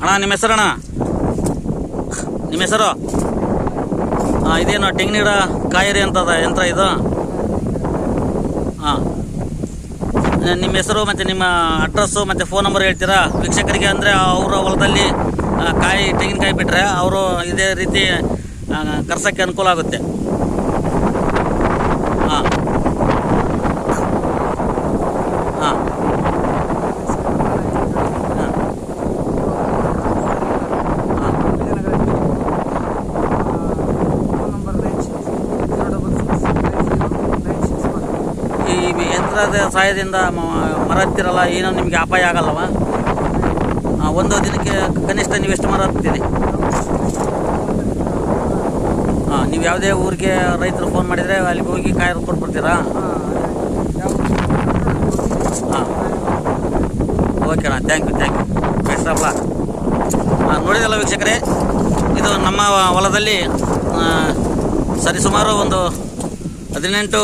ಅಣ್ಣ ನಿಮ್ಮ ಹೆಸರಣ್ಣ? ನಿಮ್ಮ ಹೆಸರು? ಇದೇನು ತೆಂಗಿನ ಗಿಡ ಕಾಯಿರಿ ಅಂತದ ಯಂತ್ರ ಇದು? ಹಾಂ, ನಿಮ್ಮ ಹೆಸರು ಮತ್ತು ನಿಮ್ಮ ಅಡ್ರೆಸ್ಸು ಮತ್ತು ಫೋನ್ ನಂಬರ್ ಹೇಳ್ತೀರಾ ವೀಕ್ಷಕರಿಗೆ? ಅಂದರೆ ಅವರ ಹೊಲದಲ್ಲಿ ತೆಂಗಿನಕಾಯಿ ಬಿಟ್ಟರೆ ಅವರು ಇದೇ ರೀತಿ ಕರ್ಸೋಕ್ಕೆ ಅನುಕೂಲ ಆಗುತ್ತೆ. ಹಾಂ ಹಾಂ ಈ ಯಂತ್ರದ ಸಹಾಯದಿಂದ ಮರ ಹತ್ತಿರಲ್ಲ, ಏನೋ ನಿಮಗೆ ಅಪಾಯ ಆಗಲ್ಲವ? ಒಂದು ದಿನಕ್ಕೆ ಕನಿಷ್ಠ ನೀವು ಎಷ್ಟು ಮರ ಹತ್ತೀರಿ? ಹಾಂ, ನೀವು ಯಾವುದೇ ಊರಿಗೆ ರೈತರು ಫೋನ್ ಮಾಡಿದರೆ ಅಲ್ಲಿಗೆ ಹೋಗಿ ಕಾಯಿ ಕೊಟ್ಬಿಡ್ತೀರಾ? ಹಾಂ, ಓಕೆ ಅಣ್ಣ, thank you best of luck. ನೋಡಿದಲ್ಲ ವೀಕ್ಷಕರೇ, ಇದು ನಮ್ಮ ಹೊಲದಲ್ಲಿ ಸರಿಸುಮಾರು ಒಂದು 18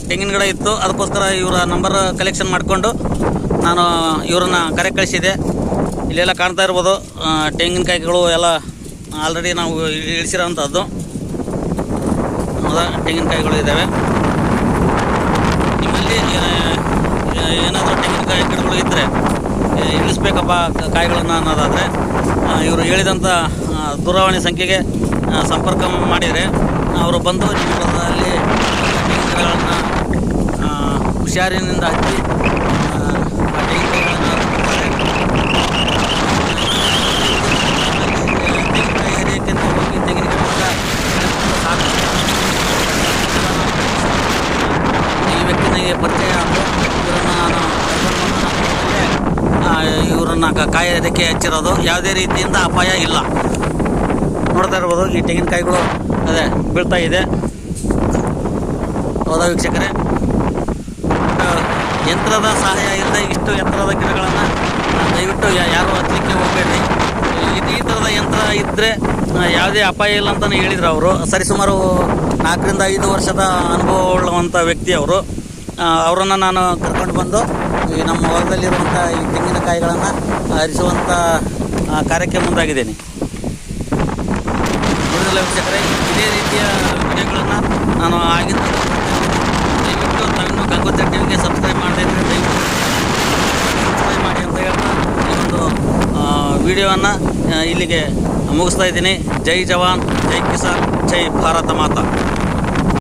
ತೆಂಗಿನ ಗಿಡ ಇತ್ತು. ಅದಕ್ಕೋಸ್ಕರ ಇವರ ನಂಬರ್ ಕಲೆಕ್ಷನ್ ಮಾಡಿಕೊಂಡು ನಾನು ಇವರನ್ನು ಕರೆ ಕಳಿಸಿದೆ. ಇಲ್ಲೆಲ್ಲ ಕಾಣ್ತಾ ಇರ್ಬೋದು ತೆಂಗಿನಕಾಯಿಗಳು ಎಲ್ಲ ಆಲ್ರೆಡಿ ನಾವು ಇಳಿಸಿರೋವಂಥದ್ದು. ಹೌದಾ, ತೆಂಗಿನಕಾಯಿಗಳು ಇದ್ದಾವೆ. ನಿಮ್ಮಲ್ಲಿ ಏನಾದರೂ ತೆಂಗಿನಕಾಯಿ ಗಿಡಗಳು ಇದ್ದರೆ ಇಳಿಸ್ಬೇಕಪ್ಪ ಕಾಯಿಗಳನ್ನು ಅನ್ನೋದಾದರೆ ಇವರು ಹೇಳಿದಂಥ ದೂರವಾಣಿ ಸಂಖ್ಯೆಗೆ ಸಂಪರ್ಕ ಮಾಡಿದರೆ ಅವರು ಬಂದು ನಿಮ್ಮ ಹೊಲದಲ್ಲಿ ತೆಂಗಿನ ಗಿಡಗಳನ್ನು ಹುಷಾರಿನಿಂದ ಹಚ್ಚಿ ತೆಂಗಿನಕಾಯಿಗಳನ್ನು ತೆಂಗಿನಕಾಯಿ ಏರಿಯಕ್ಕಿಂತ ಹೋಗಿ ತೆಂಗಿನ ಗಿಡದಿಂದ ಈ ವ್ಯಕ್ತಿ ನನಗೆ ಪರಿಚಯ ಆಯಿತು. ಇವರನ್ನು ನಾನು ಇವರನ್ನು ಕಾಯಿ ಅದಕ್ಕೆ ಹಚ್ಚಿರೋದು. ಯಾವುದೇ ರೀತಿಯಿಂದ ಅಪಾಯ ಇಲ್ಲ. ನೋಡ್ತಾ ಇರ್ಬೋದು, ಈ ತೆಂಗಿನಕಾಯಿಗಳು ಅದೇ ಬೀಳ್ತಾ ಇದೆ. ಹೌದಾ ವೀಕ್ಷಕರೇ, ಯಂತ್ರದ ಸಹಾಯ ಇಲ್ಲದೆ ಇಷ್ಟು ಯಂತ್ರದ ಗಿಡಗಳನ್ನು ದಯವಿಟ್ಟು ಯಾರು ಹಚ್ಚಲಿಕ್ಕೆ ಹೋಗಬೇಡಿ. ಈ ಥರದ ಯಂತ್ರ ಇದ್ದರೆ ಯಾವುದೇ ಅಪಾಯ ಇಲ್ಲ ಅಂತಲೇ ಹೇಳಿದರು ಅವರು. ಸರಿಸುಮಾರು 4 ರಿಂದ 5 ವರ್ಷದ ಅನುಭವ ಉಳ್ಳುವಂಥ ವ್ಯಕ್ತಿ ಅವರು. ಅವರನ್ನು ನಾನು ಕರ್ಕೊಂಡು ಬಂದು ಈ ನಮ್ಮ ಹೊಲದಲ್ಲಿರುವಂಥ ಈ ತೆಂಗಿನಕಾಯಿಗಳನ್ನು ಹರಿಸುವಂಥ ಕಾರ್ಯಕ್ಕೆ ಮುಂದಾಗಿದ್ದೇನೆ. ನೋಡಿದಲ್ಲ ವೀಕ್ಷಕರೇ, ಇದೇ ರೀತಿಯ ವಿಡಿಯೋಗಳನ್ನು ನಾನು ಆಗಿಂದ ದಯವಿಟ್ಟು ತಾವಿನ್ನೂ ಗಂಗೋತ್ರಿ ಟಿವಿಗೆ ಸಬ್ಸ್ಕ್ರೈಬ್ ಮಾಡದೇ ಇದ್ದರೆ ದಯವಿಟ್ಟು ಸಬ್ಸ್ಕ್ರೈಬ್ ಮಾಡಿ ಅಂತ ಹೇಳ್ತಾ ಈ ಒಂದು ವಿಡಿಯೋವನ್ನು ಇಲ್ಲಿಗೆ ಮುಗಿಸ್ತಾ ಇದ್ದೀನಿ. ಜೈ ಜವಾನ್, ಜೈ ಕಿಸಾನ್, ಜೈ ಭಾರತ ಮಾತಾ.